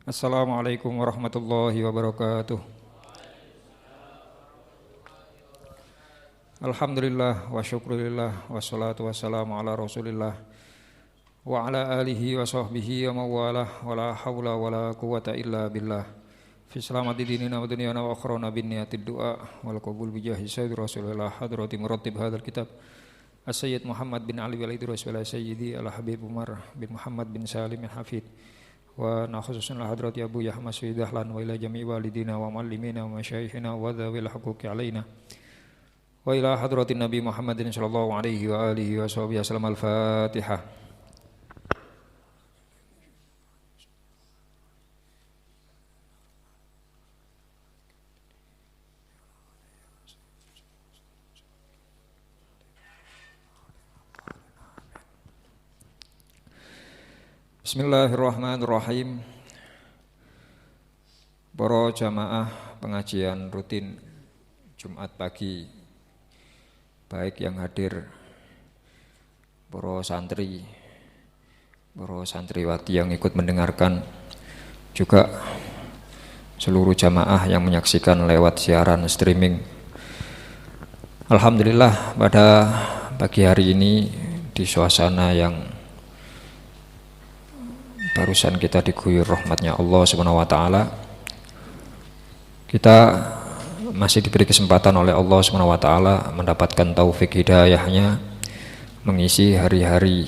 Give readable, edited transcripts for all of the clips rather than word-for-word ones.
Assalamualaikum warahmatullahi wabarakatuh. Alhamdulillah wa syukurillah wassalatu wassalamu ala rasulillah wa ala alihi wa sahbihi wa mawalah wa la hawla wa la quwata illa billah fi selamati dinina wa dunyana wa akhrana bin niyatid du'a wal qabul bijahi sayyid rasulillah hadrati muratib hadal kitab As-Sayyid Muhammad bin Ali wal Idris wal Sayyidi Al-Habib Umar bin Muhammad bin Salim al-Hafid wa nakhususun hadrati Abu Yahya Suidahlan wa ila jami' walidina wa muallimina wa masyayikhina wa dhawil huquqi alaina wa ila hadratin Nabi Muhammadin sallallahu alaihi wa alihi wa sahbihi wasallam. Al-Fatihah. Bismillahirrahmanirrahim. Para jamaah pengajian rutin Jumat pagi, baik yang hadir, para santri, para santriwati yang ikut mendengarkan, juga seluruh jamaah yang menyaksikan lewat siaran streaming. Alhamdulillah pada pagi hari ini di suasana yang barusan kita diguyur rahmatnya Allah Subhanahu wa taala, kita masih diberi kesempatan oleh Allah Subhanahu wa taala mendapatkan taufik hidayahnya, mengisi hari-hari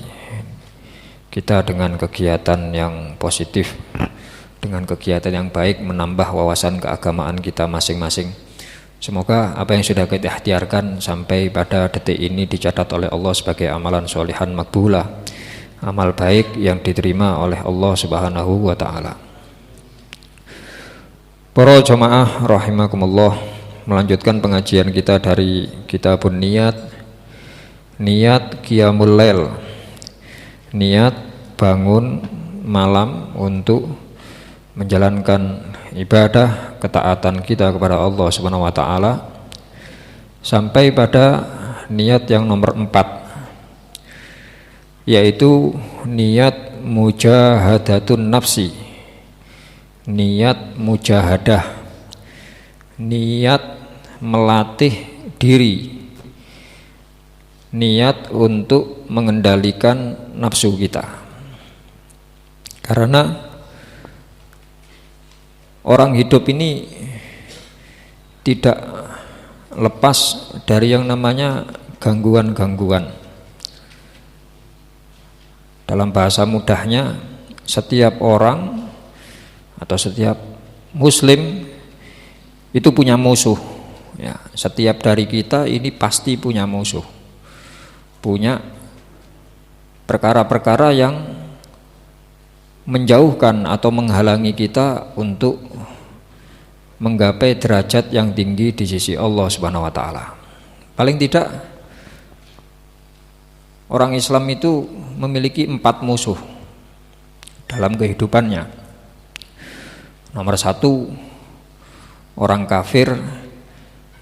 kita dengan kegiatan yang positif, dengan kegiatan yang baik, menambah wawasan keagamaan kita masing-masing. Semoga apa yang sudah kita ikhtiarkan sampai pada detik ini dicatat oleh Allah sebagai amalan sholihan makbulah, amal baik yang diterima oleh Allah Subhanahu wa taala. Para jamaah rahimakumullah, melanjutkan pengajian kita dari Kitabun Niyat, niat qiyamul lail, niat bangun malam untuk menjalankan ibadah ketaatan kita kepada Allah Subhanahu wa taala, sampai pada niat yang nomor 4, yaitu niat mujahadatun nafsi, niat mujahadah, niat melatih diri, niat untuk mengendalikan nafsu kita. Karena orang hidup ini tidak lepas dari yang namanya gangguan-gangguan. Dalam bahasa mudahnya, setiap orang atau setiap muslim itu punya musuh ya. Setiap dari kita ini pasti punya musuh, punya perkara-perkara yang menjauhkan atau menghalangi kita untuk menggapai derajat yang tinggi di sisi Allah Subhanahu wa taala. Paling tidak orang Islam itu memiliki 4 musuh dalam kehidupannya. Nomor 1, orang kafir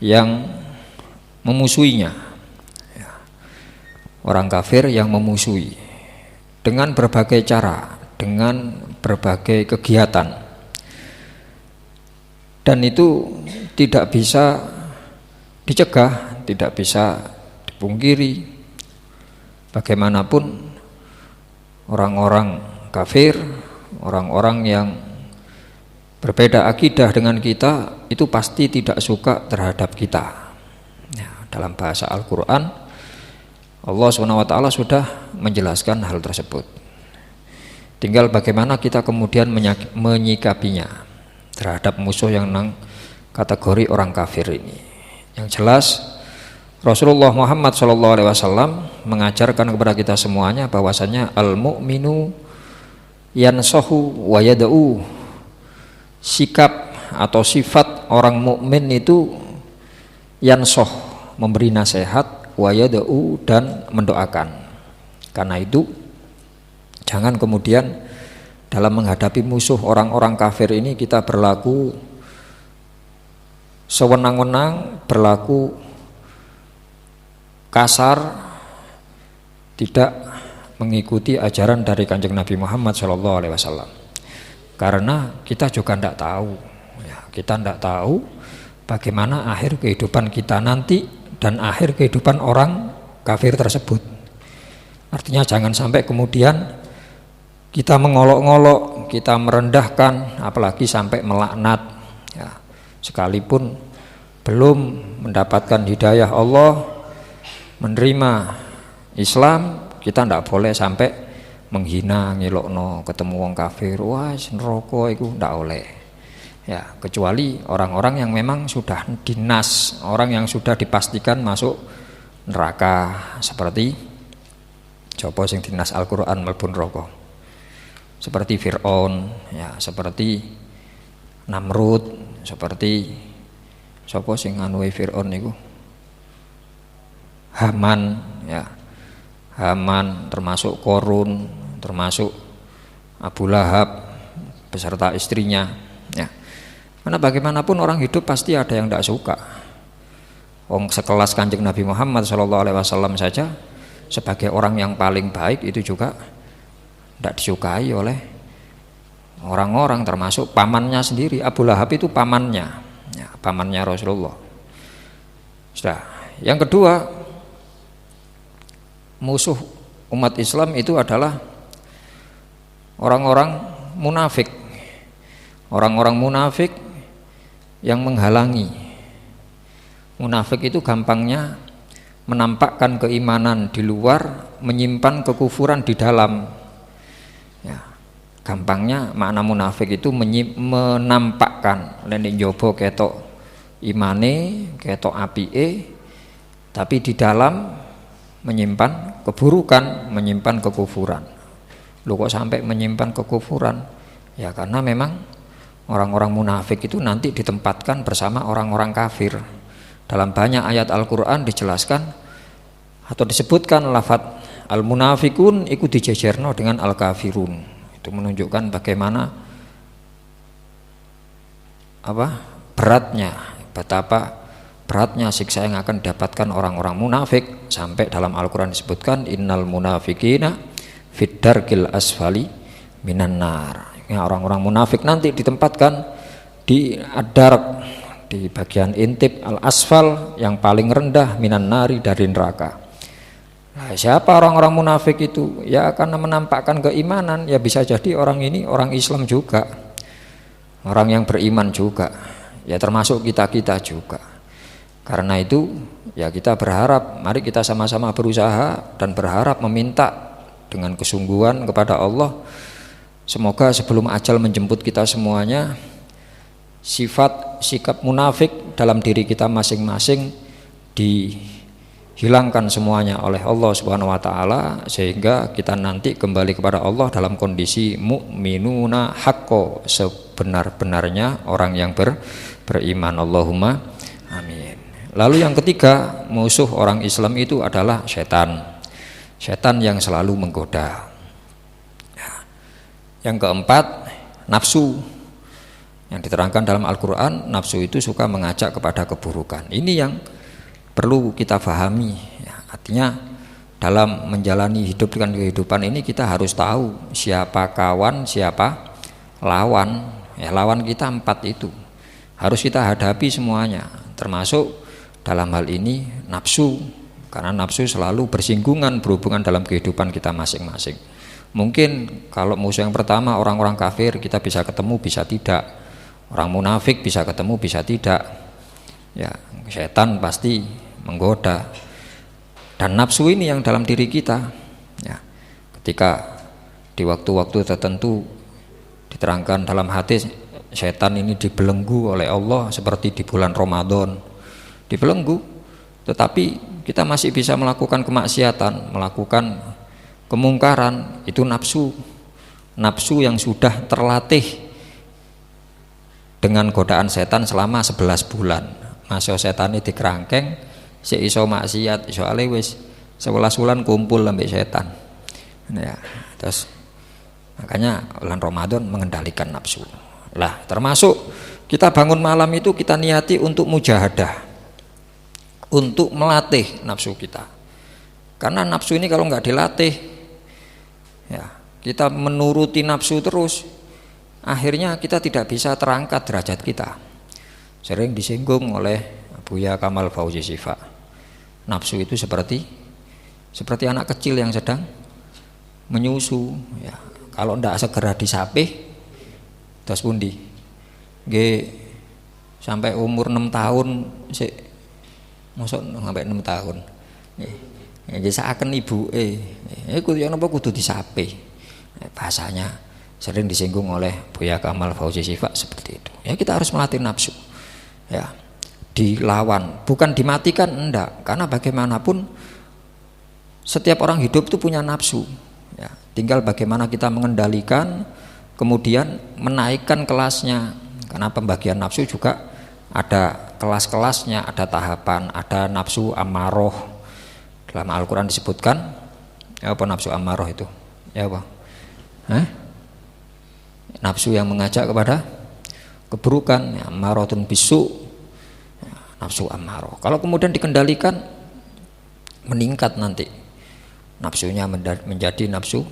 yang memusuhinya. Orang kafir yang memusuhi dengan berbagai cara, dengan berbagai kegiatan, dan itu tidak bisa dicegah, tidak bisa dipungkiri. Bagaimanapun orang-orang kafir, orang-orang yang berbeda akidah dengan kita, itu pasti tidak suka terhadap kita ya. Dalam bahasa Al-Quran, Allah SWT sudah menjelaskan hal tersebut. Tinggal bagaimana kita kemudian menyikapinya terhadap musuh yang kategori orang kafir ini. Yang jelas Rasulullah Muhammad SAW mengajarkan kepada kita semuanya bahwasanya al-mu'minu yansahu wa yada'u. Sikap atau sifat orang mukmin itu yansoh, memberi nasihat, wa yada'u, dan mendoakan. Karena itu jangan kemudian dalam menghadapi musuh orang-orang kafir ini kita berlaku sewenang-wenang, berlaku kasar, tidak mengikuti ajaran dari Kanjeng Nabi Muhammad SAW. Karena kita juga tidak tahu, ya, kita tidak tahu bagaimana akhir kehidupan kita nanti dan akhir kehidupan orang kafir tersebut. Artinya jangan sampai kemudian kita mengolok-ngolok, kita merendahkan, apalagi sampai melaknat, ya, sekalipun belum mendapatkan hidayah Allah, menerima Islam, kita tidak boleh sampai menghina, ngelokno, ketemu wong kafir, wah neraka itu tidak oleh. Ya, kecuali orang-orang yang memang sudah dinas, orang yang sudah dipastikan masuk neraka, seperti coba sing dinas Al-Qur'an mlebu neraka. Seperti Fir'aun, ya, seperti Namrud, seperti sapa sing anuwe Fir'aun niku? Haman, ya. Haman, termasuk Korun, termasuk Abu Lahab beserta istrinya, ya. Karena bagaimanapun orang hidup pasti ada yang tidak suka. Wong sekelas Kanjeng Nabi Muhammad SAW saja sebagai orang yang paling baik itu juga tidak disukai oleh orang-orang, termasuk pamannya sendiri. Abu Lahab itu pamannya, ya, pamannya Rasulullah. Sudah. Yang kedua, musuh umat Islam itu adalah orang-orang munafik. Orang-orang munafik yang menghalangi. Munafik itu gampangnya menampakkan keimanan di luar, menyimpan kekufuran di dalam. Ya, gampangnya makna munafik itu menampakkan lene njaba ketok imane, ketok apike, tapi di dalam menyimpan keburukan, menyimpan kekufuran. Lu kok sampai menyimpan kekufuran? Ya karena memang orang-orang munafik itu nanti ditempatkan bersama orang-orang kafir. Dalam banyak ayat Al-Qur'an dijelaskan atau disebutkan lafadz al-munafikun iku dijejerno dengan al-kafirun. Itu menunjukkan bagaimana betapa beratnya siksa yang akan didapatkan orang-orang munafik. Sampai dalam Al-Qur'an disebutkan innal munafikina fid darkil asfali minan nar. Ya, orang-orang munafik nanti ditempatkan di ad-dark, di bagian intip al-asfal yang paling rendah minan nari, dari neraka. Nah, siapa orang-orang munafik itu? Ya karena menampakkan keimanan, ya bisa jadi orang ini orang Islam juga, orang yang beriman juga, ya termasuk kita-kita juga. Karena itu ya kita berharap, mari kita sama-sama berusaha dan berharap meminta dengan kesungguhan kepada Allah, semoga sebelum ajal menjemput kita semuanya, sifat sikap munafik dalam diri kita masing-masing dihilangkan semuanya oleh Allah Subhanahu wa taala, sehingga kita nanti kembali kepada Allah dalam kondisi mukminuna haqqo, sebenar-benarnya orang yang beriman. Allahumma amin. Lalu yang ketiga, musuh orang Islam itu adalah setan. Setan yang selalu menggoda. Yang keempat, nafsu. Yang diterangkan dalam Al-Quran, nafsu itu suka mengajak kepada keburukan. Ini yang perlu kita pahami, ya, artinya dalam menjalani hidup dengan kehidupan ini kita harus tahu siapa kawan, siapa lawan. Ya, lawan kita 4 itu harus kita hadapi semuanya, termasuk dalam hal ini nafsu, karena nafsu selalu bersinggungan, berhubungan dalam kehidupan kita masing-masing. Mungkin kalau musuh yang pertama orang-orang kafir kita bisa ketemu, bisa tidak. Orang munafik bisa ketemu, bisa tidak. Ya, setan pasti menggoda. Dan nafsu ini yang dalam diri kita, ya, ketika di waktu-waktu tertentu diterangkan dalam hadis, setan ini dibelenggu oleh Allah seperti di bulan Ramadan. Dibelenggu, tetapi kita masih bisa melakukan kemaksiatan, melakukan kemungkaran. Itu nafsu, nafsu yang sudah terlatih dengan godaan setan selama 11 bulan. Masa setan ini dikerangkeng, si iso maksiat, iso alewis 11 bulan kumpul sampai setan. Ya, terus makanya bulan Ramadan mengendalikan nafsu. Lah, termasuk kita bangun malam itu kita niati untuk mujahadah, untuk melatih nafsu kita. Karena nafsu ini kalau nggak dilatih, ya kita menuruti nafsu terus, akhirnya kita tidak bisa terangkat derajat kita. Sering disinggung oleh Buya Kamal Fauzi Sifa. Nafsu itu seperti anak kecil yang sedang menyusu, ya. Kalau ndak segera disapih, terus pundi? Nggih sampai umur 6 tahun sik mosok sampai 6 tahun. Nggih. Nggih saken ibuke. Iku ya napa kudu disapih. Bahasanya sering disinggung oleh Buya Kamal Fauzi Sifa seperti itu. Ya kita harus melatih nafsu. Ya. Dilawan, bukan dimatikan, enggak. Karena bagaimanapun setiap orang hidup itu punya nafsu. Ya, tinggal bagaimana kita mengendalikan, kemudian menaikkan kelasnya. Karena pembagian nafsu juga ada kelas-kelasnya, ada tahapan, ada nafsu ammaroh. Dalam Al-Quran disebutkan, ya apa nafsu ammaroh itu? Ya apa? Nafsu yang mengajak kepada keburukan, ya, ammarohtun bisu. Nafsu ammaroh. Kalau kemudian dikendalikan, meningkat nanti nafsunya menjadi nafsu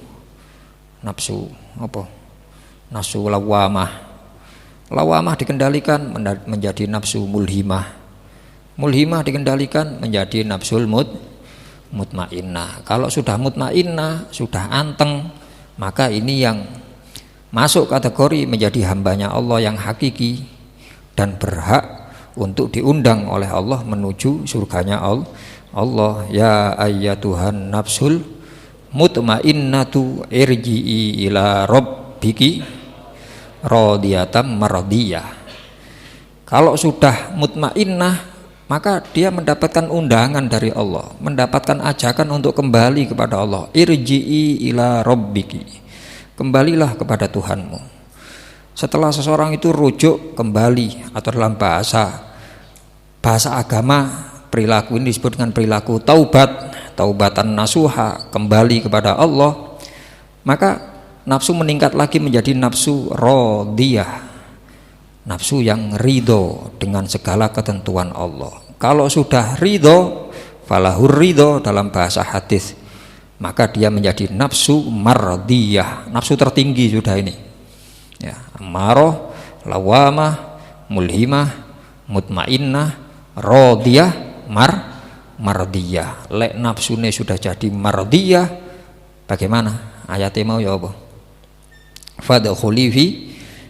apa? Nafsu lawamah. Lawamah dikendalikan menjadi nafsu mulhimah. Mulhimah dikendalikan menjadi nafsul mutmainnah. Kalau sudah mutmainnah, sudah anteng, maka ini yang masuk kategori menjadi hambanya Allah yang hakiki dan berhak untuk diundang oleh Allah menuju surganya Allah. Ya ayyatuhan nafsul mutmainnatu irji'i ila rabbiki radiyatan mardiyah. Kalau sudah mutmainnah, maka dia mendapatkan undangan dari Allah, mendapatkan ajakan untuk kembali kepada Allah. Irji'i ila rabbiki, kembalilah kepada Tuhanmu. Setelah seseorang itu rujuk kembali, atau dalam bahasa agama, perilaku ini disebut dengan perilaku taubatan nasuha, kembali kepada Allah, maka nafsu meningkat lagi menjadi nafsu radiyah, nafsu yang ridho dengan segala ketentuan Allah. Kalau sudah ridho, falahur ridho dalam bahasa hadis, maka dia menjadi nafsu mardiyah, nafsu tertinggi sudah ini. Ya, ammaroh, lawamah, mulhimah, mutmainnah, radiyah, mardiyah. Lek nafsune sudah jadi mardiyah, bagaimana? Ayatnya mau ya apa? Fadkhuli fi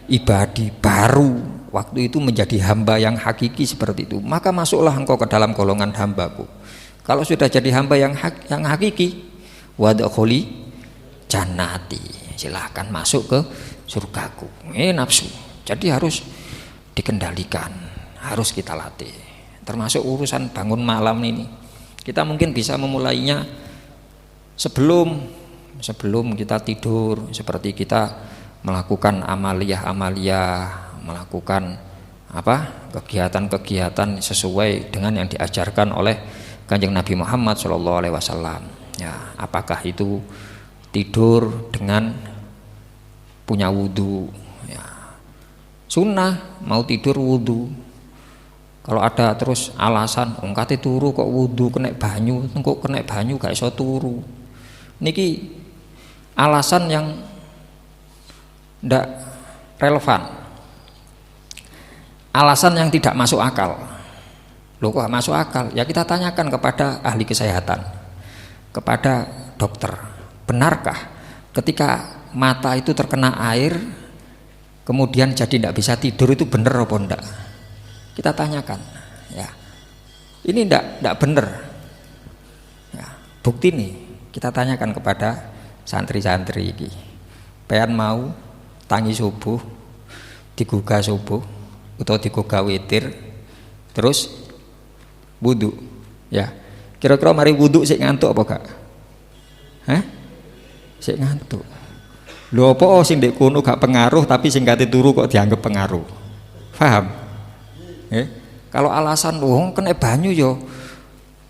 ibadi, baru waktu itu menjadi hamba yang hakiki seperti itu. Maka masuklah engkau ke dalam golongan hambaku. Kalau sudah jadi hamba yang hakiki, wadkhuli jannati, silahkan masuk ke surgaku. Nafsu. Jadi harus dikendalikan, harus kita latih. Termasuk urusan bangun malam ini, kita mungkin bisa memulainya sebelum kita tidur, seperti kita melakukan amaliyah, melakukan kegiatan-kegiatan sesuai dengan yang diajarkan oleh Kanjeng Nabi Muhammad SAW. Ya, apakah itu tidur dengan punya wudu, ya, sunnah mau tidur wudu. Kalau ada terus alasan ngkate turu kok wudu kena banyu, engko kena banyu gak iso turu. Niki alasan yang ndak relevan. Alasan yang tidak masuk akal. Loh kok masuk akal? Ya kita tanyakan kepada ahli kesehatan, kepada dokter. Benarkah ketika mata itu terkena air kemudian jadi tidak bisa tidur, itu benar apa enggak? Kita tanyakan, ya. Ini enggak benar. Ya, bukti nih kita tanyakan kepada santri-santri iki. Pean mau tangi subuh, digugah subuh atau digugah witir, terus wudu. Ya. Kira-kira mari wudu sik ngantuk apa gak? Sik ngantuk. Lho apa sing ndek kono gak pengaruh tapi sing kate turu kok dianggap pengaruh. Paham? Kalau alasan wong kena banyu yo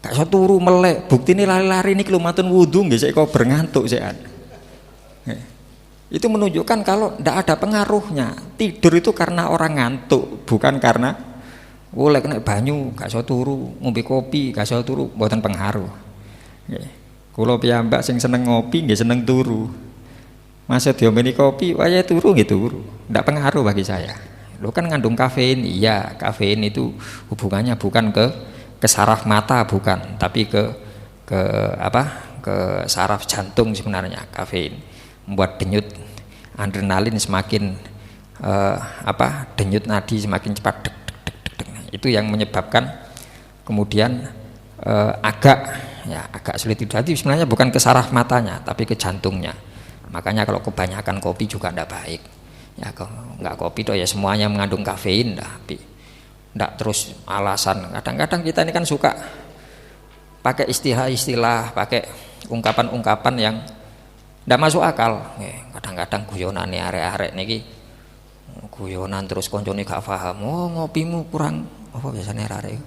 gak iso turu melek, buktine lari-lari niki lho matun wudu nggih sik kok berngantuk sekan. Itu menunjukkan kalau ndak ada pengaruhnya. Tidur itu karena orang ngantuk, bukan karena lek kena banyu gak iso turu, ngombe kopi gak iso turu, mboten pengaruh. Nggih. Kula piyambak sing seneng ngopi nggih seneng turu. Masa diomeni kopi, waya turu gitu, tidak pengaruh bagi saya. Lo kan ngandung kafein, iya kafein itu hubungannya bukan ke saraf mata bukan, tapi ke apa? Ke saraf jantung sebenarnya kafein membuat denyut adrenalin semakin denyut nadi semakin cepat deg, deg, deg, deg, deg. Itu yang menyebabkan kemudian agak sulit tidur. Jadi sebenarnya bukan ke saraf matanya tapi ke jantungnya. Makanya kalau kebanyakan kopi juga tidak baik. Ya kalau nggak kopi toh ya semuanya mengandung kafein, tapi tidak terus alasan. Kadang-kadang kita ini kan suka pakai istilah-istilah, pakai ungkapan-ungkapan yang tidak masuk akal. Kadang-kadang guyonan arek-arek niki guyonan terus koncone gak paham. Oh ngopimu kurang apa biasanya arek-arek?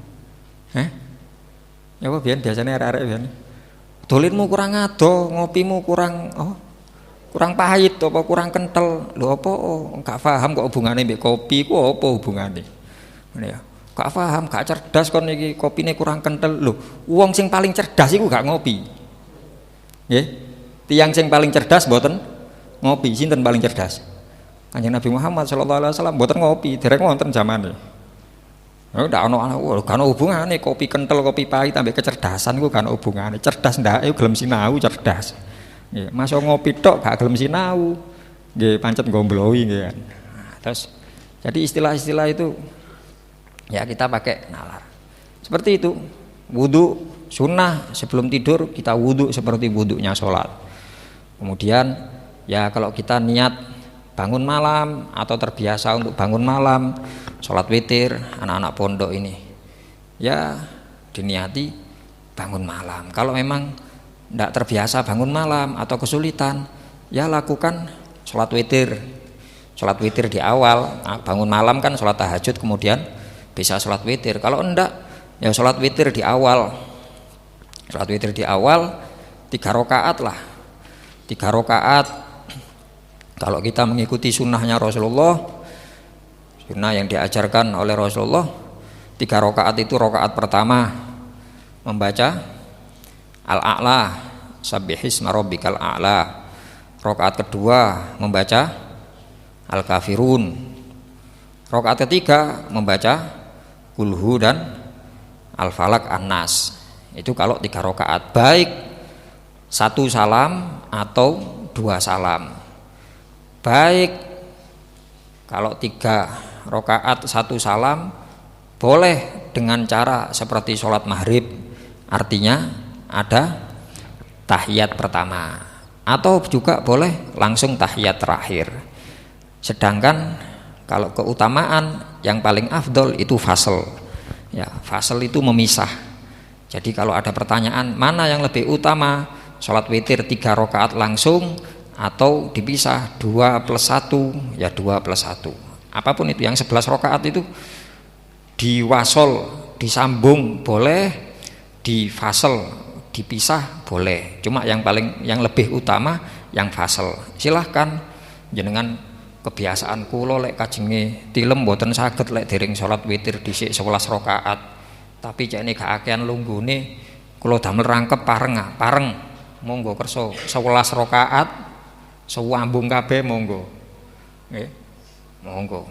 Ya apa biasanya arek-arek biasanya? Dolinmu kurang ado, ngopimu kurang kurang pahit apa kurang kental. Lho apa gak paham kok hubungane mbek kopi ku apa hubungane? Ngene ya. Gak paham, gak cerdas kon iki kopine kurang kental. Lho, wong sing paling cerdas iku gak ngopi. Nggih. Tiyang sing paling cerdas mboten ngopi. Sinten paling cerdas? Kanjeng Nabi Muhammad sallallahu alaihi wasallam mboten ngopi, dereng wonten zamane. Ndak ono hubungane kopi kental, kopi pahit ambek kecerdasan iku gak ono hubungane. Cerdas ndake gelem sinau cerdas. Nggih, masa ngopi tok gak gelem sinau. Nggih, pancet ngombloi nggih kan. Terus jadi istilah-istilah itu ya kita pakai nalar seperti itu. Wudhu sunnah sebelum tidur kita wudhu seperti wudhunya sholat. Kemudian ya kalau kita niat bangun malam atau terbiasa untuk bangun malam sholat witir, anak-anak pondok ini ya diniati bangun malam. Kalau memang tidak terbiasa bangun malam atau kesulitan ya lakukan sholat witir di awal. Bangun malam kan sholat tahajud kemudian bisa sholat witir. Kalau enggak ya sholat witir di awal. Sholat witir di awal 3 rakaat lah. 3 rakaat kalau kita mengikuti sunnahnya Rasulullah, sunnah yang diajarkan oleh Rasulullah, 3 rakaat itu rakaat pertama membaca Al-A'la, Sabbihisma rabbikal a'la. Rakaat kedua membaca Al-Kafirun. Rakaat ketiga membaca Kulhu dan Al-Falak An-Nas. Itu kalau 3 rakaat, baik 1 salam atau 2 salam. Baik kalau 3 rakaat 1 salam boleh dengan cara seperti sholat maghrib, artinya ada tahiyat pertama, atau juga boleh langsung tahiyat terakhir. Sedangkan kalau keutamaan yang paling afdol itu fasl. Ya, fasl itu memisah. Jadi kalau ada pertanyaan mana yang lebih utama, sholat witir 3 rakaat langsung atau dipisah 2+1, ya 2+1. Apapun itu, yang 11 rakaat itu diwasol, disambung boleh, difasl, dipisah boleh. Cuma yang lebih utama yang fasl. Silahkan jenengan. Kebiasaan kula lek kajenge tilem mboten saged lek dereng salat witir dhisik 11 rakaat. Tapi cekne gak akehan lunggune kula damel rangkep pareng monggo kersa 11 rakaat sewambung kabeh monggo. Nggih. Monggo.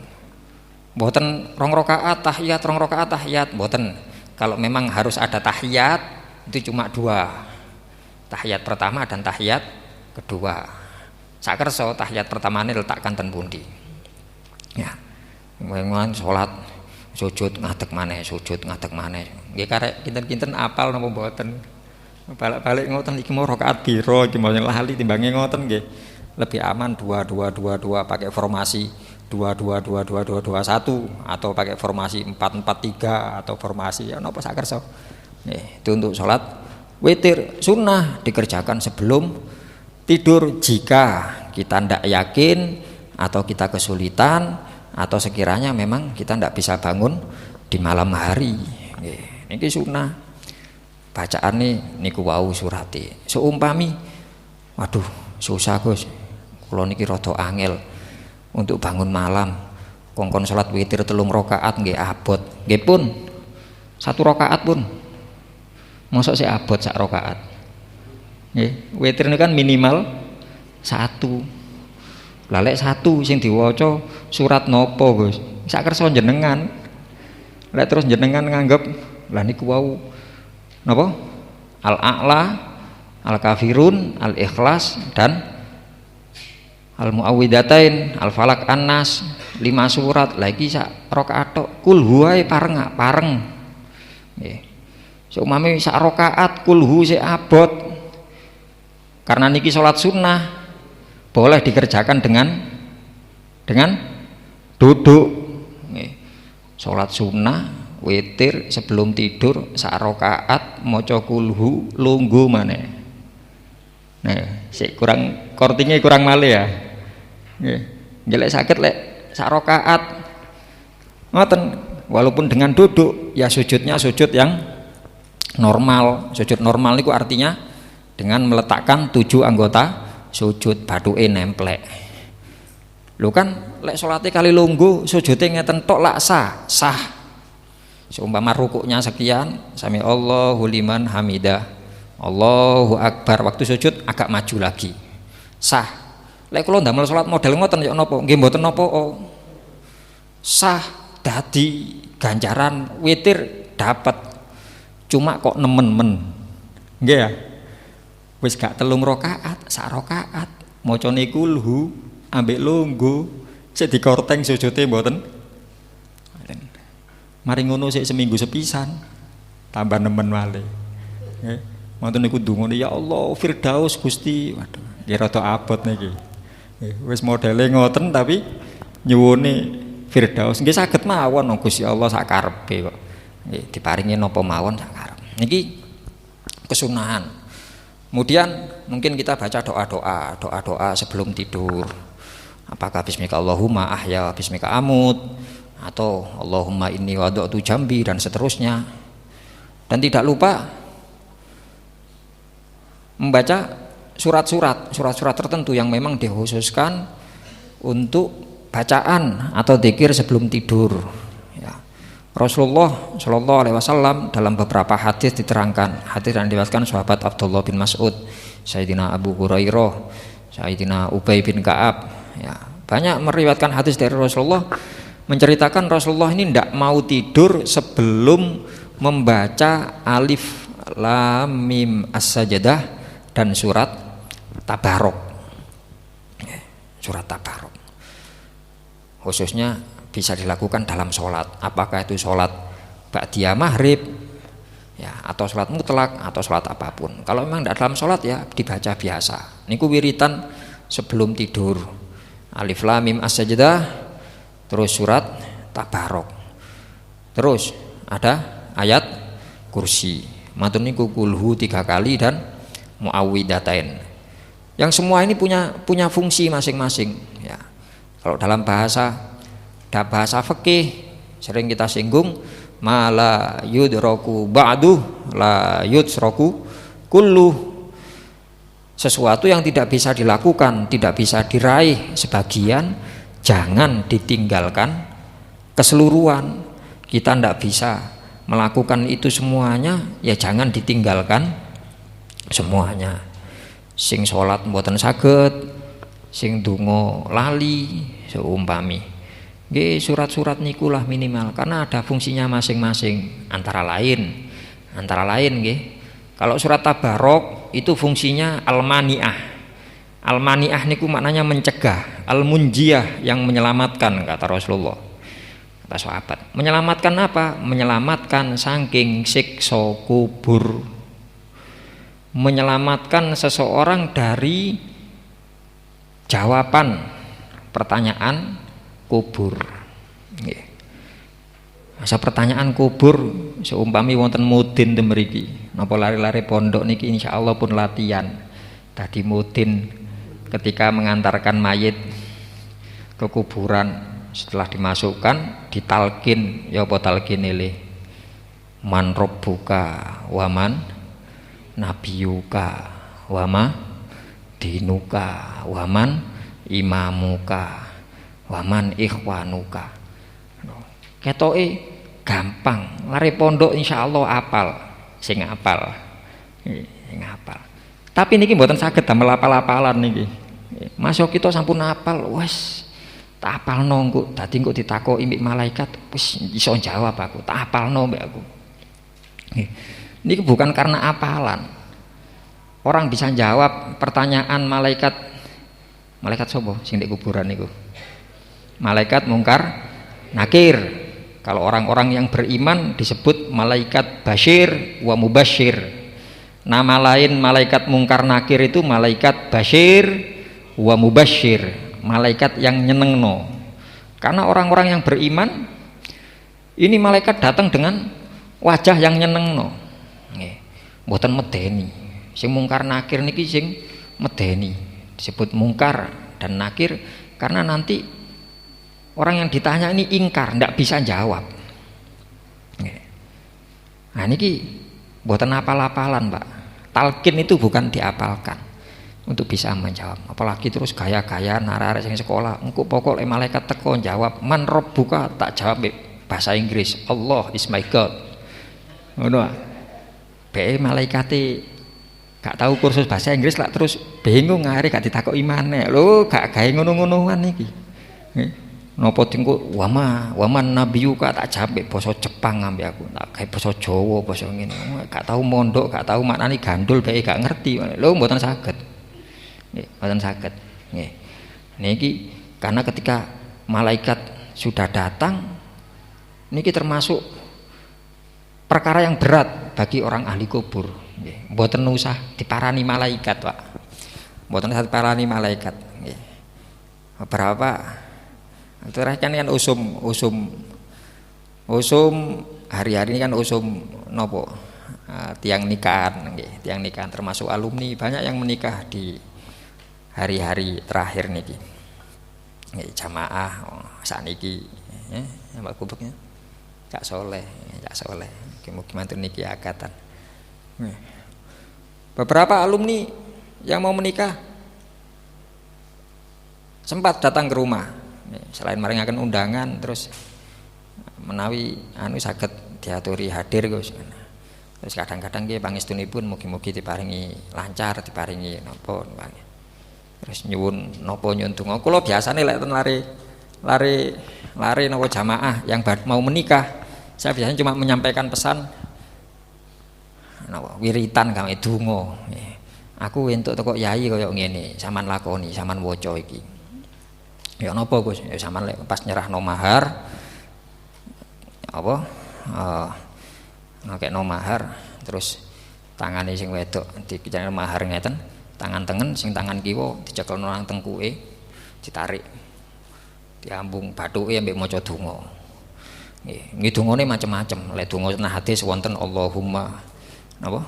Mboten 2 rakaat tahiyat, 2 rakaat tahiyat mboten. Kalau memang harus ada tahiyat itu cuma 2. Tahiyat pertama dan tahiyat kedua. Sakerso tahiyat pertama ini letakkan ten pundi. Ya. Kemudian sholat sujud ngadeg maneh, sujud ngadeg maneh. Nggih karek kinten-kinten apal napa mboten. Balik-balik ngoten iki mau rakaat piro iki mau lali timbange ngoten nggih. Lebih aman 2-2-2-2 pakai formasi 2-2-2-2-2-2-1 atau pakai formasi 4-4-3 atau formasi ya napa sakerso. Nih, itu untuk sholat witir sunnah dikerjakan sebelum tidur. Jika kita tidak yakin atau kita kesulitan atau sekiranya memang kita tidak bisa bangun di malam hari, ini sunnah bacaan niku wau surati. Seumpami waduh susah Gus, kula niki rada angel untuk bangun malam, kongkon salat witir 3 rakaat nggih abot, nggih pun 1 rakaat pun mosok sik abot sak rakaat. Witir ini kan minimal 1. Lah lek satu sing diwaca surat nopo Gus? Sak kersa jenengan. Lek terus jenengan nganggep lah niku wau napa? Al-A'la, Al-Kafirun, Al-Ikhlas dan Al-Muawwidatain, Al-Falaq, An-Nas, 5 surat lagi sak rakaat tok. Kul huwae pareng. Nggih. Seumpame sak rakaat kul hu sik abot. Karena niki salat sunnah boleh dikerjakan dengan duduk. Nggih. Salat sunnah witir sebelum tidur sak rakaat maca kul hu lungguh maneh. Nah, sik kurang kortingnya kurang malih ya. Nggih lek sakit lek sak rakaat ngoten walaupun dengan duduk ya sujudnya sujud yang normal. Sujud normal itu artinya dengan meletakkan 7 anggota sujud bathuke nemplek. Lho kan lek salate kali lungguh sujude ngeten tok lak sah. Seumpama rukuknya sekian, sami Allahu liman hamidah. Allahu akbar, waktu sujud agak maju lagi. Sah. Lek kula ndamel salat model ngoten ya napa? Nggih mboten napa. Sah dadi ganjaran witir dapat. Cuma kok nemen-men. Nggih ya. Wis gak 3 rakaat, sak rakaat macane kulhu ambek lungguh sik dikorteng sujude mboten. Mari ngono sik seminggu sepisan tambah nemen malih. Nggih. Ngoten niku ndongane ya Allah Firdaus Gusti. Waduh, nggih rada abot niki. Wis modele ngoten tapi nyuwune Firdaus nggih saged mawon Gusti Allah sak karepe kok. Nggih diparingi napa mawon sak karepe. Niki kesunahan. Kemudian mungkin kita baca doa-doa sebelum tidur. Apakah bismika Allahumma ahya bismika amut atau Allahumma inni wada'tu jambi dan seterusnya. Dan tidak lupa membaca surat-surat tertentu yang memang dikhususkan untuk bacaan atau dzikir sebelum tidur ya. Rasulullah Shallallahu Alaihi Wasallam dalam beberapa hadis diterangkan, hadis yang diriwayatkan sahabat Abdullah bin Mas'ud, Sayyidina Abu Hurairah, Sayyidina Ubay bin Ka'ab ya, banyak meriwayatkan hadis dari Rasulullah menceritakan Rasulullah ini tidak mau tidur sebelum membaca Alif Lam Mim As-Sajdah dan surat Tabarok. Surat Tabarok khususnya bisa dilakukan dalam sholat, apakah itu sholat ba'diyah maghrib ya, atau sholat mutlak atau sholat apapun. Kalau memang tidak dalam sholat ya dibaca biasa. Niku wiritan sebelum tidur Alif Lam Mim As-Sajdah, terus surat Tabarok, terus ada ayat kursi, matun niku kulhu 3 kali dan Muawwidatain. Yang semua ini punya fungsi masing-masing ya. Kalau dalam bahasa fikih sering kita singgung mala yudraku ba'du la yudraku kullu. Sesuatu yang tidak bisa dilakukan, tidak bisa diraih sebagian, jangan ditinggalkan keseluruhan. Kita tidak bisa melakukan itu semuanya, ya jangan ditinggalkan semuanya. Sing sholat mboten saged, sing donga lali seumpami. Nggih surat-surat nikulah minimal karena ada fungsinya masing-masing. Antara lain nggih. Kalau surat Tabarok itu fungsinya al-mani'ah. Al-mani'ah niku maknanya mencegah, al-munjiyah yang menyelamatkan kata Rasulullah. Kata sahabat, menyelamatkan apa? Menyelamatkan saking siksa kubur. Menyelamatkan seseorang dari jawaban pertanyaan kubur. Masa pertanyaan kubur seumpami wonten mudin ten mriki. Napa lari-lari pondok niki insyaallah pun latihan. Tadi mudin ketika mengantarkan mayit ke kuburan, setelah dimasukkan ditalkin ya apa talkin ile man rabbuka waman nabiyuka wama dinuka waman imamuka waman ikhwanuka. Ketoke gampang, lari pondok insyaallah apal, sing apal. Tapi niki mboten saged damel apal-apalan niki. Masuk kita sampun apal, wes tak apalno engko dadi engko ditakoki mbek malaikat wis iso jawab aku, tak apalno mbek aku. Ini bukan karena apalan. Orang bisa jawab pertanyaan malaikat sapa sing ndek kuburan niku? Malaikat Mungkar Nakir. Kalau orang-orang yang beriman disebut malaikat Basyir wa Mubasyir. Nama lain malaikat Mungkar Nakir itu malaikat Basyir wa Mubasyir, malaikat yang nyenengno. Karena orang-orang yang beriman ini malaikat datang dengan wajah yang nyenengno. Nggih, mboten medeni. Sing Mungkar Nakir niki sing medeni. Disebut Mungkar dan Nakir karena nanti orang yang ditanya ini ingkar, tidak bisa jawab. Nah ini buatan apal-apalan Pak. Talqin itu bukan diapalkan untuk bisa menjawab. Apalagi terus gaya-gaya narare yang sekolah. Engko pokok malaikat teko jawab man rabbuka, tak jawab bahasa Inggris. Allah is my God. Ngono. Be malaikate gak tahu kursus bahasa Inggris lah terus bingung ngare gak ditakoki maneh. Lho gak gawe ngono-ngonoan iki. Napa tingku waman nabiyuka tak jawab basa Jepang ambek aku, tak gawe basa Jawa basa ngene. Gak tahu mondok, gak tahu maknane gandul bae gak ngerti. Lho mboten saged. Nggih, mboten saged. Nggih. Niki karena ketika malaikat sudah datang niki termasuk perkara yang berat bagi orang ahli kubur. Nggih, mboten usah diparani malaikat, Pak. Mboten usah diparani malaikat. Nggih. Beberapa terakhir kan usum hari-hari ini kan usum nopo tiang nikahan, tiang nikahan termasuk alumni banyak yang menikah di hari-hari terakhir niki. Jamaah sakniki Mbak Kubeknya Cak Soleh. Mugi mantun niki akatan. Beberapa alumni yang mau menikah sempat datang ke rumah. Selain maringaken undangan terus menawi saged diaturi hadir Gus. Terus kadang-kadang nggih pangestunipun mugi-mugi diparingi lancar, diparingi napa. Terus nyuwun napa nyuwun donga. Kula biasane lek ten lare napa jamaah yang mau menikah, saya biasanya cuma menyampaikan pesan napa wiritan kang donga. Aku entuk teko yai kaya ngene, sampean lakoni, sampean waca iki. Ya napa Gus? Ya sampean lek pas nyerahno mahar apa ngakekno mahar terus tangane sing wedok dikene mahar ngeten, tangan tengen sing tangan kiwa dicekelno nang tengkuke, ditarik. Diambung bathuke ambek maca donga. Nggih dongane macam-macam. Lek donga nah hadis wonten Allahumma napa?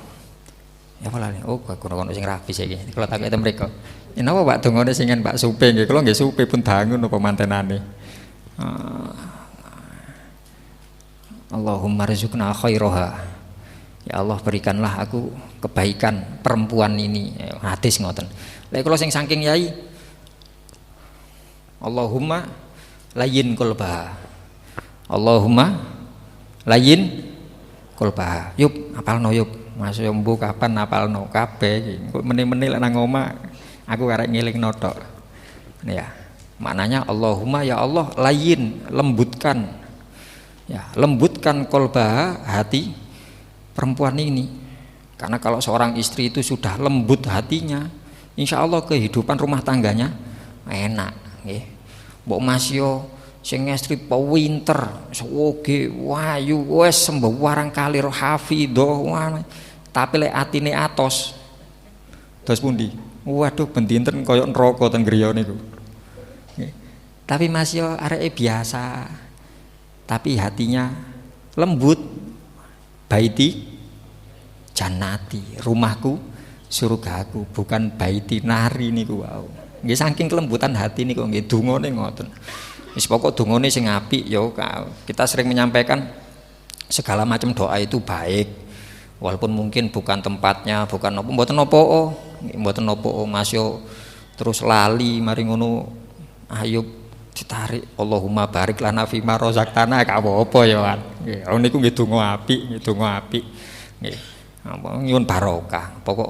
Ya apa lali? Oh, kono-kono sing rapi saiki. Kula takek ten mriko. Ya napa Pak dongane sing Pak Supe nggih. Kula nggih Supe pun dangun napa mantenane. Allahumma rizqna khairaha. Ya Allah berikanlah aku kebaikan perempuan ini. Hadis ngoten. Lek kula sing saking yai Allahumma layyin qalbaha. Allahumma layyin qalbaha. Yup, apalno yup. Mas Yombo kapan apalno kabeh iki. Kok meni-meni lek nang omah aku karek ngelingno tok. Ya. Maknanya Allahumma ya Allah layyin, lembutkan. Ya, lembutkan qalbaha, hati perempuan ini. Karena kalau seorang istri itu sudah lembut hatinya, insya Allah kehidupan rumah tangganya enak nggih. Mbok Mas yo sing estri pinter, sewoge, wayu, wis sembarang kali roh hafidhah, tapi lek atine atos. Dos pundi? Waduh bendinten kaya neraka ten griya niku. Tapi Mas yo areke biasa. Tapi hatinya lembut. Baiti jannati, rumahku surgaku, bukan baiti nari niku wau. Nggih saking kelembutan hati niku nggih dungane ngoten. Wis pokok dungane sing apik ya kita sering menyampaikan segala macam doa itu baik. Walaupun mungkin bukan tempatnya, bukan apa mboten napa-napa Mas yo terus lali mari ngono Ayub ditarik Allahumma barik lana fima razaqtana gak apa-apa ya kan. Nggih, niku nggih donga apik, nggih donga apik. Nggih. Apa nyuwun barokah. Pokok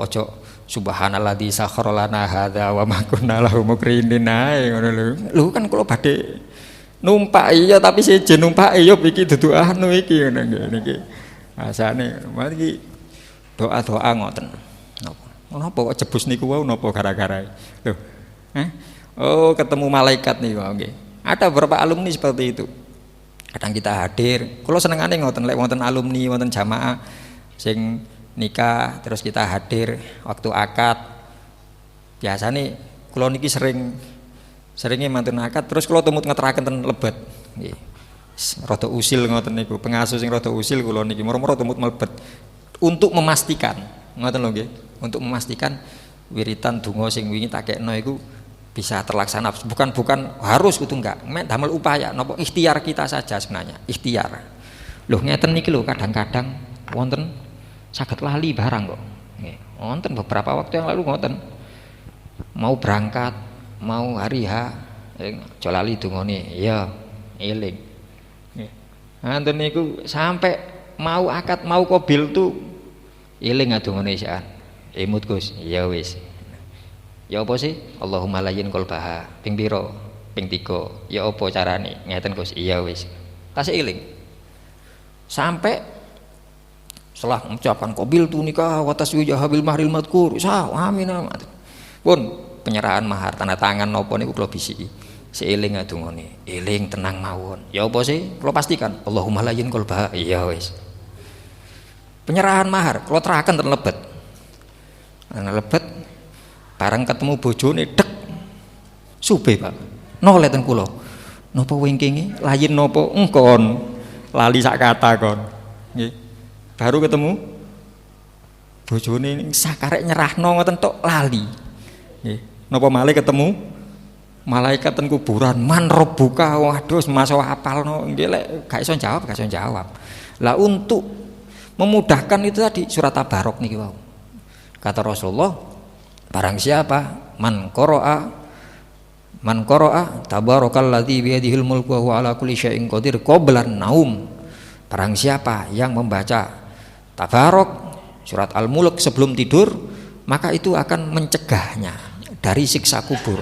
subhanalladzi sakhkhara lana hadza wa ma kunna lahu muqrinin ae ngono lho. Lho kan kula badhe numpak iya tapi sejen numpak iya iki dudu anu iki ngono niki. Asane mari doa-doa ngoten. Napa kok jebus niku wau napa gara-gara. Lho. Oh, ketemu malaikat nih nggih. Ada beberapa alumni seperti itu. Kadang kita hadir, kalau senengane ngoten lek wonten alumni, wonten jamaah sing nikah terus kita hadir waktu akad. Biasane kula niki seringnya mantun akad terus kula tumut ngeteraken ten lebet. Nggih. Rada usil ngoten niku, pengasuh sing rada usil kula niki moro-moro tumut mlebet untuk memastikan. Ngoten lho nggih, untuk memastikan wiritan donga sing wingi tak kekno iku bisa terlaksana, bukan harus kudu enggak, damel upaya napa ikhtiar kita saja sebenarnya, ikhtiar. Loh ngeten niki lho kadang-kadang wonten saged lali barang kok. Nggih, wonten beberapa waktu yang lalu ngoten. Mau berangkat, mau hari H, aja lali dongane, ya eling. Nggih. Ngoten niku sampai mau akad, mau kobil tuh eling dongane sian. Emut Gus, ya wis. Ya apa sih? Allahumma layyin qalbaha. Ping pira? Ping 3. Ya apa carane? Ngeten Gus. Iya wis. Tasih eling. Sampai setelah mengucapkan qabil tu nikah wa taswija habil mahril madkur. Amin. Pun penyerahan mahar tanda tangan napa niku kula bisiki. Seeling adungane. Eling tenang mawon. Ya apa sih? Kula pastikan Allahumma layyin qalbaha. Iya wis. Penyerahan mahar kula teraken ten lebet. Ana lebet bareng ketemu bojone dek sube Pak noleh ten kula napa wingkinge layin napa engkon lali sak kata kon nggih baru ketemu bojone sakarek nyerahno ngoten tok lali nggih napa malih ketemu malaikat ten kuburan man rabbuka waduh masa hafalno nggih lek gak iso jawab lah untuk memudahkan itu tadi surat Tabarok niki wau kata Rasulullah barang siapa man qara'a tabarakalladzi biyadihil mulku wa huwa ala kulli syai'in qadir qablan naum. Barang siapa yang membaca Tabarok surat Al-Mulk sebelum tidur maka itu akan mencegahnya dari siksa kubur.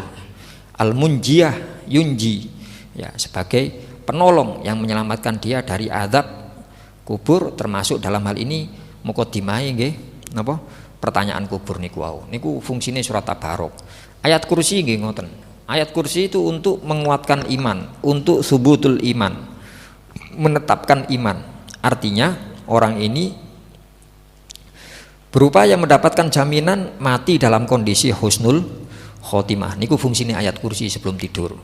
Al-munjiyah yunji ya sebagai penolong yang menyelamatkan dia dari azab kubur termasuk dalam hal ini muqaddimah nggih napa pertanyaan kubur niku wau. Niku fungsine surat Tabarok. Ayat kursi nggih ngoten. Ayat kursi itu untuk menguatkan iman, untuk subutul iman, menetapkan iman. Artinya orang ini berupaya mendapatkan jaminan mati dalam kondisi husnul khotimah. Niku fungsine ayat kursi sebelum tidur.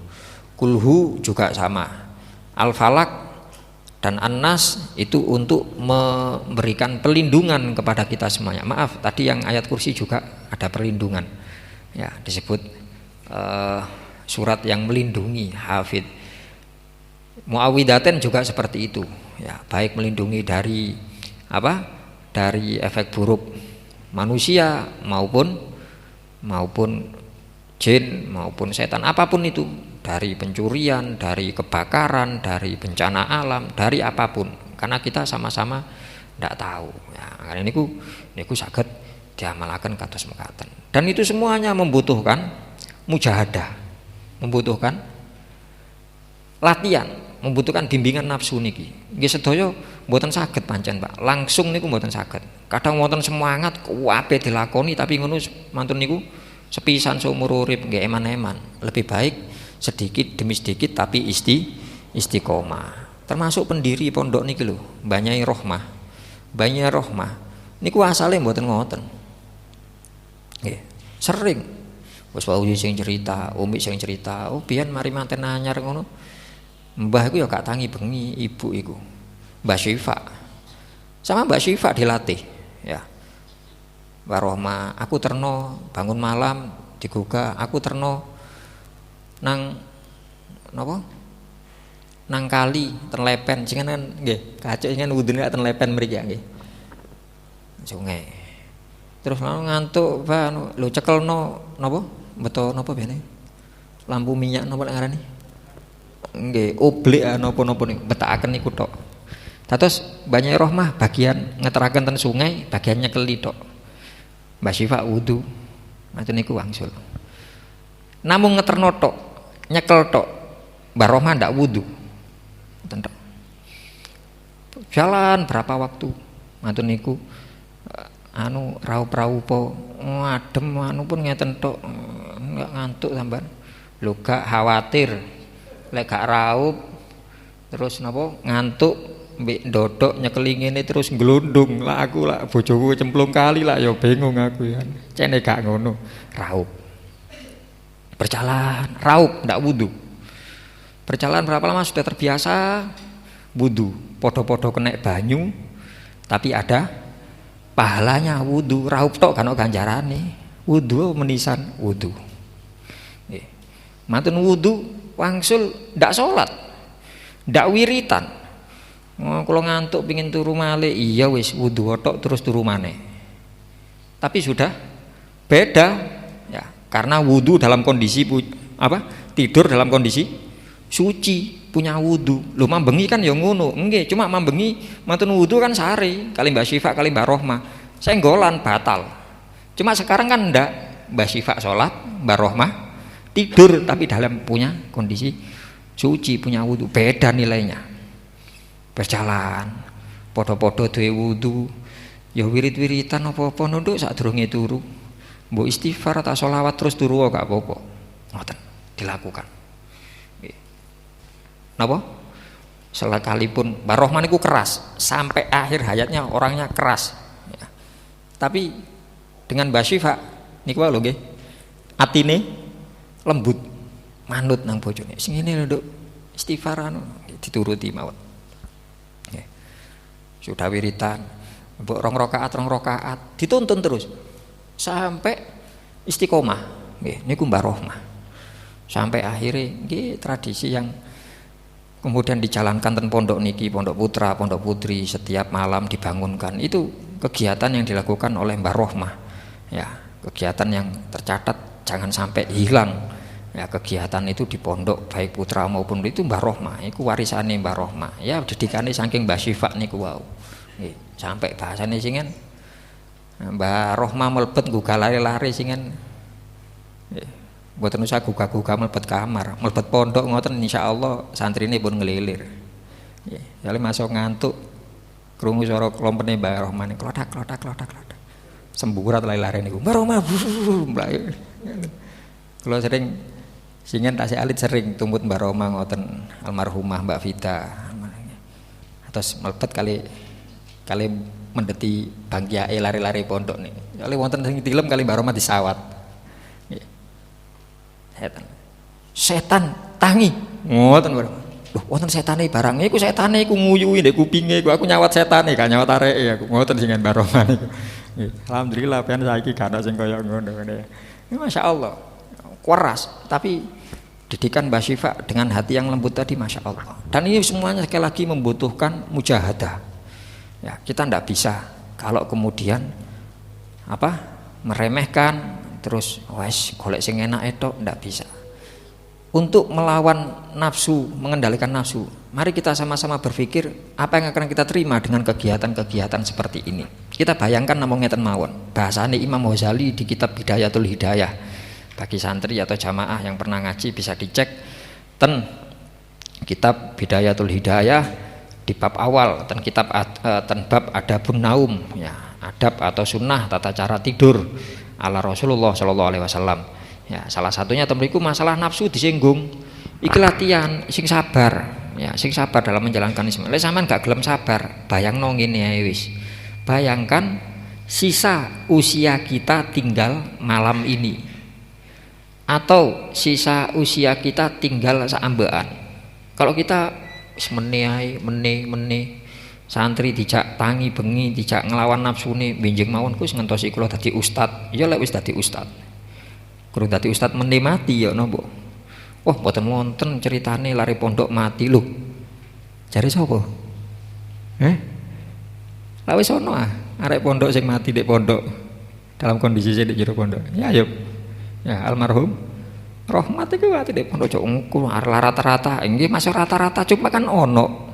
Kulhu juga sama. Al-Falak dan An-Nas itu untuk memberikan perlindungan kepada kita semuanya. Maaf, tadi yang ayat kursi juga ada perlindungan. Ya, disebut surat yang melindungi hafid. Muawwidaten juga seperti itu. Ya, baik melindungi dari apa? Dari efek buruk manusia maupun jin maupun setan apapun itu. Dari pencurian, dari kebakaran, dari bencana alam, dari apapun, karena kita sama-sama tidak tahu. Ya, karena niku saged diamalaken kados mekaten. Dan itu semuanya membutuhkan mujahadah, membutuhkan latihan, membutuhkan bimbingan nafsu niki. Nggih sedaya mboten saged pancen Pak. Langsung niku mboten saged. Kadang wonten semangat kuwabe dilakoni tapi ngono mantun niku sepisan seumur urip nggih eman-eman. Lebih baik sedikit demi sedikit tapi istiqomah. Termasuk pendiri pondok niki lho, Mbah Nyai Rohmah. Mbah Nyai Rohmah niku asale mboten ngoten. Nggih, sering wis wau sing cerita, umi sing cerita, oh biyen mari manten anyar ngono. Mbah iku ya gak tangi bengi, ibu iku. Mbah Syifa. Sama Mbah Syifa dilatih, ya. Mbah Rohmah, aku terno bangun malam digugah, aku terno nang napa nang kali ten lepen jenengan nggih kacuk jenengan wudune ten lepen mriki nggih sungai terus ngantuk Pak lho cekelno napa beto napa bene lampu minyak napa ngarani nggih oblek napa-napa niku betakaken niku tok dados Mbah Nyai Rohmah bagian ngeteraken ten sungai bagian nyekeli tok Mbah Syifa wudu. Ngoten niku wangsul. Namung ngeterno tok, nyekel tok. Mbah Rohmah ndak wudu. Ngoten tok. Jalan berapa waktu? Ngoten niku raup-raup adem pun ngeten tok, enggak ngantuk sampean. Lho gak khawatir lek gak raup terus napa ngantuk mbek ndodok nyekeli ngene terus glundung lah aku lah bojoku cemplung kali lah ya bingung aku ya. Cene gak ngono, raup. Berjalan, raup ndak wudu. Berjalan berapa lama sudah terbiasa wudu, podo-podo kena banyu tapi ada pahalanya wudu, raup tok kan ganjarane. Wudu menisan wudu. Mantun wudu wangsul ndak salat. Ndak wiritan. Kalau ngantuk pingin turu malih, iya wis wudu tok terus turu maneh. Tapi sudah beda ya, karena wudu dalam kondisi tidur dalam kondisi suci, punya wudu. Lho mambengi kan ya ngono. Nggih, cuma mambengi mantun wudu kan sehari, kali Mbah Syifa kali Mbah Rohmah. Senggolan batal. Cuma sekarang kan ndak, Mbah Syifa salat, Mbah Rohmah tidur tapi dalam punya kondisi suci, punya wudu, beda nilainya. Berjalan podo-podo duwe wudu ya wirid-wiritan apa-apa nunduk sadurunge turu mbok istighfar atau sholawat terus turu gak apa-apa, ngoten dilakukan. Napa sekalipun Mbah Rohman niku keras sampai akhir hayatnya, orangnya keras ya. Tapi dengan Mbah Syifa niku lho nggih atine lembut, manut nang bojone. Sing ngene lho, istighfaran dituruti mawon. Nggih. Sudah wiritan, mbok rong rakaat dituntun terus sampai istiqomah. Nggih, niku Mbah Rohmah. Sampai akhirnya nggih tradisi yang kemudian dijalankan ten pondok niki, pondok putra, pondok putri, setiap malam dibangunkan. Itu kegiatan yang dilakukan oleh Mbah Rohmah. Ya, kegiatan yang tercatat jangan sampai hilang. Ya, kegiatan itu di pondok baik putra maupun itu Mbah Rohmah, itu warisane Mbah Rohmah. Ya didikane saking Mbah Syifa niku wau. Nggih, sampai bahasane singen Mbah Rohmah mlebet gugah lari-lari singen. Nggih, mboten usah gugah-gugah mlebet kamar, mlebet pondok ngoten insyaallah santrine pun ngelilir. Nggih, jale masuk ngantuk krungu swara klompene Mbah Rohmah niku klotak. Semburat lari-lari niku. Mbah Rohmah. Kalau sering singen tasih alit sering tumbut Mbah Rohmah ngoten almarhumah Mbak Vita. Atus mlebet kali mendeti bangkiae lari-lari pondok nih. Kali wonten sing tilem kali Mbah Rohmah disawat. Setan tangi. Ngoten Mbah Rohmah. Loh, wonten setane barang iku setane iku nguyuhi ndek kupinge aku nyawat setane gak nyawat areke aku. Ngoten singen Mbah Rohmah niku. Alhamdulillah pian saiki gak ana sing kaya ngono ngene. Masyaallah. Keras, tapi didikan Mbah Syifa dengan hati yang lembut tadi, masya Allah. Dan ini semuanya sekali lagi membutuhkan mujahadah. Ya, kita tidak bisa kalau kemudian meremehkan terus, wes golek sing enak itu tidak bisa. Untuk melawan nafsu, mengendalikan nafsu, mari kita sama-sama berpikir apa yang akan kita terima dengan kegiatan-kegiatan seperti ini. Kita bayangkan namung ngeten mawon. Bahasane Imam Ghazali di kitab Bidayatul Hidayah. Bagi santri atau jamaah yang pernah ngaji bisa dicek ten kitab Bidayatul Hidayah di bab awal, ten bab adabun naum ya, adab atau sunnah tata cara tidur ala Rasulullah sallallahu alaihi wasallam. Ya, salah satunya temriku masalah nafsu disinggung. Iki latihan sing sabar ya, sing sabar dalam menjalankan Islam. Lek sampean gak gelem sabar, bayangno ngene ae wis. Bayangkan sisa usia kita tinggal malam ini. Atau sisa usia kita tinggal saambean. Kalau kita meneh santri dijak tangi bengi dijak ngelawan nafsune benjing mawon ku ngentosi kula dadi ustad. Ya lek wis dadi ustad. Kurang dadi ustad meneh mati ya napa? Wah, mboten wonten ceritane lari pondok mati lho. Jare sapa? Lah wis ono arek pondok sing mati ndek pondok dalam kondisi sing ndek jero pondok. Ya ayo. Ya almarhum Rohmat itu ati dek pondok engko rata-rata nggih masuk rata-rata cuma kan ono.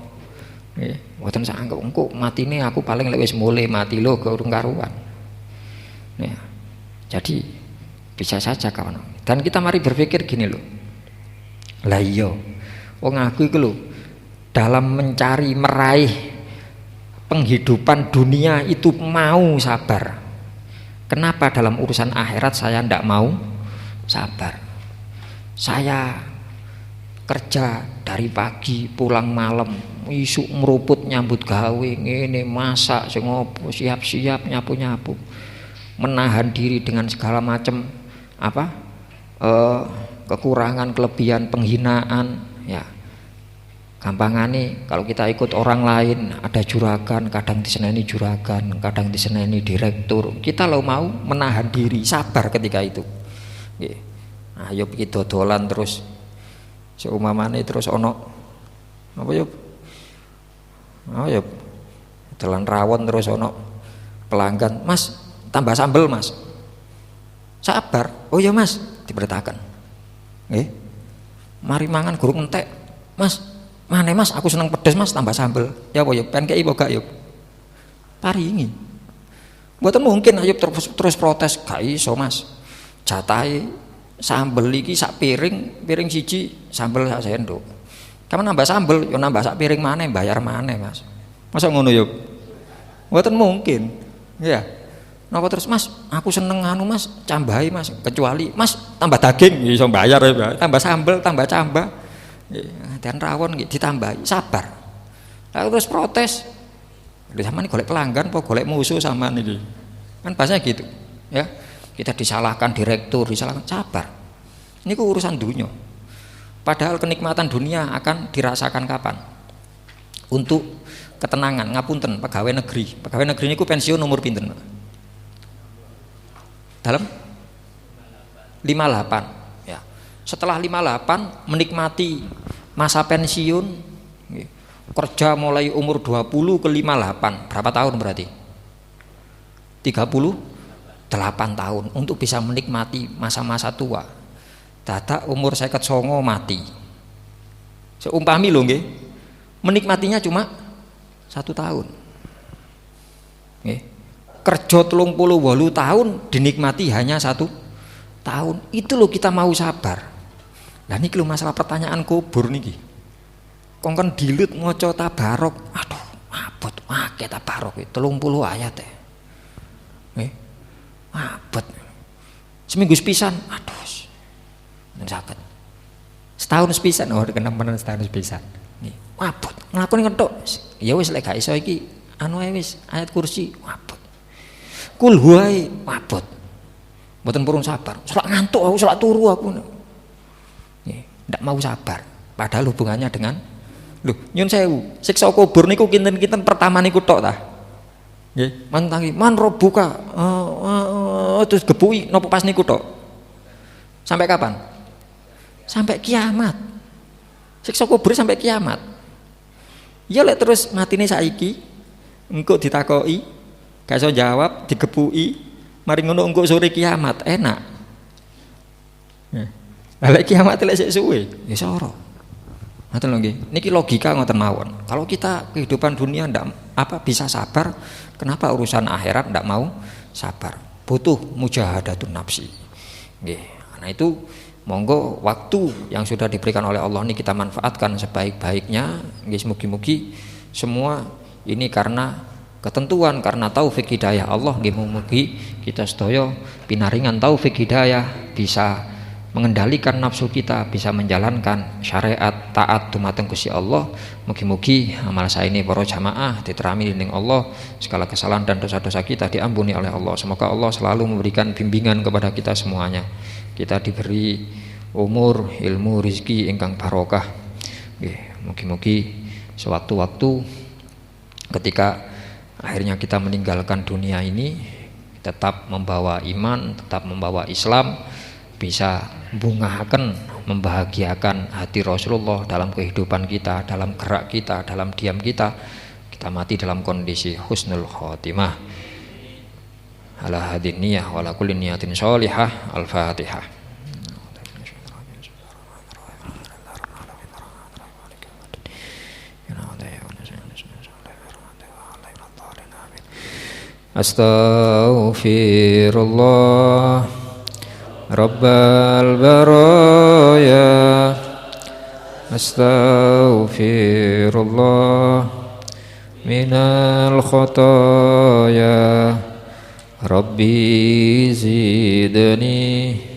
Nggih, mboten sak anggap engko matine aku paling lek wis mulai mati lho ke urung karuan. Ya, Jadi bisa saja kawan. Dan kita mari berpikir gini loh. Lah iya, wong aku iku lho dalam mencari meraih penghidupan dunia itu mau sabar. Kenapa dalam urusan akhirat saya ndak mau sabar? Saya kerja dari pagi pulang malam, isuk meruput nyambut gawe, ngene masak sing opo, siap-siap nyapu-nyapu. Menahan diri dengan segala macam kekurangan, kelebihan, penghinaan, ya. Gampangane kalau kita ikut orang lain, ada juragan, kadang diseneni juragan, kadang diseneni direktur. Kita lo mau menahan diri, sabar ketika itu. Nggih. Ayo iki dodolan terus seumamane terus ono apa yo? Oh ya dolan rawon terus ono pelanggan, "Mas, tambah sambel, Mas." Sabar. "Oh ya, Mas," diperintahkan. Nggih. Mari mangan gurung entek. "Mas, mana Mas, aku seneng pedes Mas, tambah sambel." "Ya apa ya, pengen kei apa gak yuk?" Paringi. Mboten mungkin Ayub terus protes, "Gak iso Mas. Jatahe sambel iki sak piring siji sambel sak sendok. Kamu nambah sambel, yo nambah sak piring maneh, bayar maneh Mas." Masa ngono yuk? Mboten mungkin. Ya. Napa terus, "Mas, aku seneng anu Mas, cambahi Mas, kecuali Mas tambah daging iso bayar ya, tambah sambel, tambah cambah." Dan rawon ditambahi, sabar. Lalu terus protes. Sama ini golek pelanggan apa golek musuh sama ini. Kan bahasanya gitu, ya. Kita disalahkan direktur, disalahkan, sabar. Ini urusan dunia. Padahal kenikmatan dunia akan dirasakan kapan? Untuk ketenangan, ngapunten, pegawai negeri. Pegawai negeri ini pensiun umur pinten? Dalam 58. Ya. Setelah 58 menikmati masa pensiun, kerja mulai umur 20 ke 58. Berapa tahun berarti? 38 tahun untuk bisa menikmati masa-masa tua. Dadak umur 59 mati. Seumpami lho nggih. Menikmatinya cuma 1 tahun. Nggih. Kerja 38 tahun dinikmati hanya 1 tahun. Itu loh kita mau sabar. Lah niki lho masalah pertanyaan kubur niki. Kongkon dilut maca tabarok. Aduh, abot akeh tabarok 30 ayat e. Nggih. Abot. Seminggu sepisan. Aduh. Mboten saged. Setahun sepisan, oh kenemenan setahun sepisan. Nggih. Abot. Nglakoni ngentuk. Ya wis lek gak iso iki anu ae wis ayat kursi. Abot. Kul huwai abot. Mboten purun sabar. Selak ngantuk aku, selak turu aku. Nggih, ndak mau sabar. Padahal hubungannya dengan lho, nyun sewu, siksa kubur niku kinten-kinten pertama niku tok ta. Nggih, mantangi man robuka. Terus gebuki napa pas niku tok. Sampai kapan? Sampai kiamat. Siksa kubur sampai kiamat. Ya lek terus matine saiki engko ditakoki gak iso jawab, digebuki, mari ngono engko sore kiamat, enak. Lah lek kiamat lek sik suwe, ya soro. Ngoten lho nggih. Niki logika ngoten mawon. Kalau kita kehidupan dunia ndak bisa sabar, kenapa urusan akhirat ndak mau sabar? Butuh mujahadatun nafsi. Nggih. Nah itu monggo waktu yang sudah diberikan oleh Allah ini kita manfaatkan sebaik-baiknya. Nggih, mugi-mugi semua ini karena ketentuan, karena taufik hidayah Allah. Nggih, mugi kita sedaya pinaringan taufik hidayah, bisa mengendalikan nafsu kita, bisa menjalankan syariat taat dumateng Gusti Allah. Mugi-mugi amal saya ini para jamaah diterami dening Allah, segala kesalahan dan dosa-dosa kita diampuni oleh Allah. Semoga Allah selalu memberikan bimbingan kepada kita semuanya. Kita diberi umur, ilmu, rezeki ingkang barokah. Mugi-mugi sewaktu-waktu ketika akhirnya kita meninggalkan dunia ini tetap membawa iman, tetap membawa Islam, bisa bungahaken, membahagiakan hati Rasulullah dalam kehidupan kita, dalam gerak kita, dalam diam kita. Kita mati dalam kondisi husnul khotimah. Ala hadin niyah wa ala kulli niyatin sholihah. Al-Fatihah. Astaghfirullah Rabbal baraya. Astaghfirullah minal khotaya. Rabbi zidni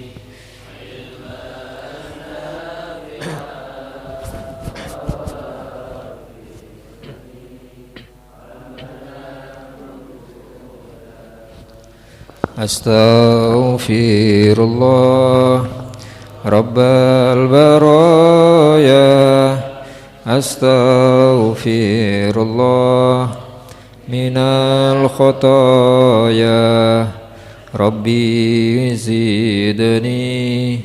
Astaghfirullah Rabbal baraya. Astaghfirullah minal khotaya. Rabbi zidni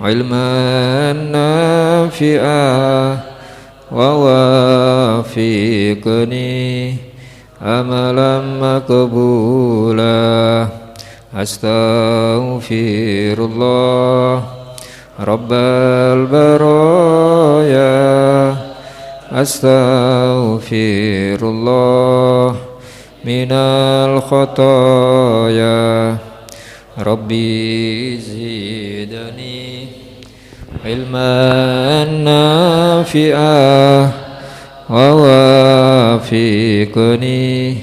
ilman nafi'ah wa wafiqni amalan maqbula. Astaghfirullah Rabbal baraya. Astaghfirullah minal khotaya. Rabbi zidni ilman nafi'ah wa wafiqni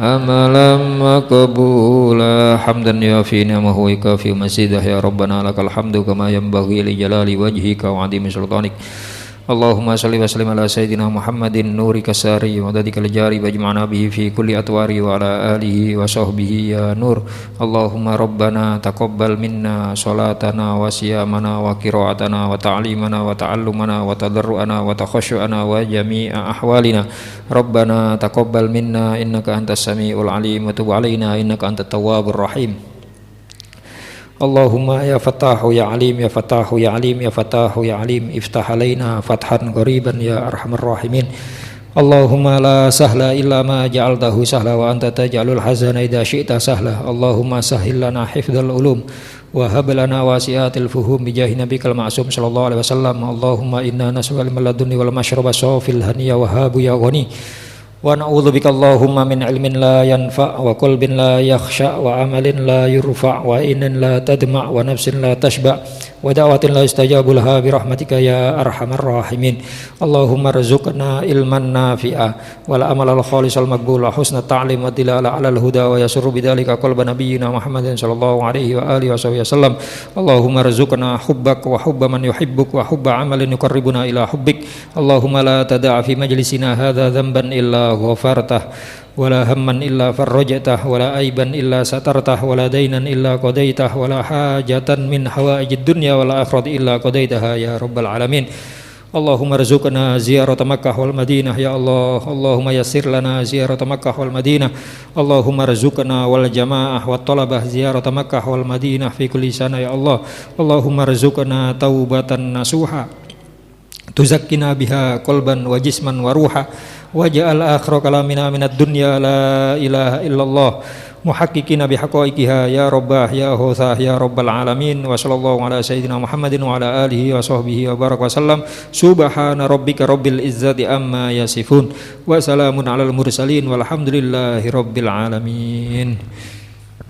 amalan maqbula. Hamdan yafi ni'amahu wa kafi mazidah. Ya Rabbana lakal hamdu kama yanbaghi li jalali wajhika wa 'azimi sultanik. Allahumma salli wa sallim ala sayyidina Muhammadin nuri kasari wa dadikal jari wajma'na bihi fi kulli atwari wa ala alihi wa sahbihi ya nur. Allahumma rabbana taqabbal minna salatana wa siyamana wa qira'atana wa ta'limana wa ta'allumana wa tadarru'ana wa takhashu'ana wa jami'a ahwalina. Rabbana taqabbal minna innaka antas sami'ul alim wa tub alaina innaka antat tawwabur rahim. Allahumma ya Fattahu ya Alim ya Fattahu ya Alim ya Fattahu ya Alim iftah alaina fathan qariban ya arhamar rahimin. Allahumma la sahla illa ma ja'altahu sahla wa anta taj'alul hazana idza syi'ta sahla. Allahumma sahhil lana hifdzal ulum wa hab lana wasi'atil fuhum bi jahi nabikal ma'sum sallallahu alaihi wasallam. Allahumma inna nas'aluka min ladunni wal mashraba safil haniya wa habu ya ghani. Wa na'udzubika Allahumma min ilmin la yanfa' wa qalbin la yakhsha wa amalin la yurfa' wa inin la tadma' wa nafsin la tashba' wa da'watin la yustajabu laha bi rahmatika ya arhamar rahimin. Allahumma rzuqna ilman nafi'a wal amal al khalis al maqbul wa husna ta'lim wa dilala ala al huda wa yasurru bidzalika qalba nabiyyina Muhammadin sallallahu alaihi wa alihi wasallam. Allahumma rzuqna hubbak wa hubba man yuhibbuk wa hubba amalin yuqarribuna ila hubbik. Allahumma la tada'a fi majlisina hadza dhanban illa ghafartah wala hamman illa farrajtah wala aiban illa satartah wala dainan illa qadaitah wala hajatan min hawaijid dunya wal akhirati illa qadaitaha ya rabbal alamin. Allahumma rzuqna ziyarata Makkah wal Madinah ya Allah. Allahumma yassir lana ziyarata Makkah wal Madinah. Allahumma rzuqna wal jamaah wat talabah ziyarata Makkah wal Madinah fi kulli sana ya Allah. Allahumma rzuqna taubatan nasuha tuzakkina biha qalban wa jisman wa ruha waj'al akhira kalamina minad dunya la ilaha illallah muhaqqiqina bihaqaiqiha ya rabbah ya huthah ya rabbal alamin. Wa sallallahu ala sayyidina Muhammadin wa ala alihi wa sahbihi wa baraka wasallam. Subhana rabbika rabbil izzati amma yasifun wa salamun alal mursalin walhamdulillahi rabbil alamin.